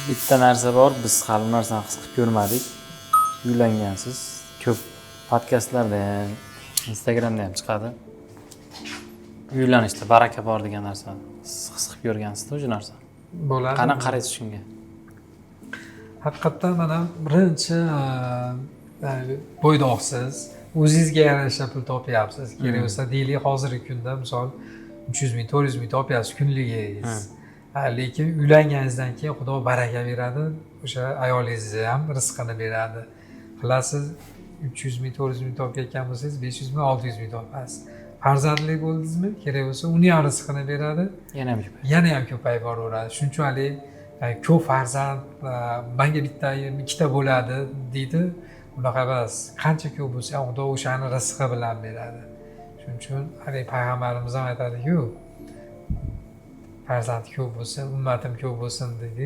Bitta narsa bor, biz hali bu narsani his qilib ko'rmadik. Uylangansiz. Ko'p podkastlarda ham, Instagramda ham chiqadi. Uylanishda baraka bor degan narsa. Siz his qilib ko'rgansiz-ku shu narsa. Bo'ladi. Qanaqa qaraysiz shunga? Haqiqatdan mana birinchi bo'ydoqsiz, o'zingizga yarasha pul topyapsiz. Kerak bo'lsa deylik, hozirgi kunda misol 300 ming, 400 ming topyapsiz kunligingiz. Lekin uylanganingizdan keyin Xudo baraka beradi, o'sha ayolingizni ham rizqini beradi. Qilasiz 300 ming, 400 ming topayotgan bo'lsangiz, 500 ming, 600 ming topasiz. Farzandli bo'ldingizmi, kerak bo'lsa uni ham rizqini beradi. Yana ham ko'payib boraveradi. Shunchalik ko'p farzand menga ikkita bo'ladi deydi. Unaqa emas. Qancha ko'p bo'lsa ham Xudo o'shani rizqi bilan beradi. Shuning uchun payg'ambarimiz ham aytadi-ku, farzand ko'p bo'lsin, ummatim ko'p bo'lsin dedi.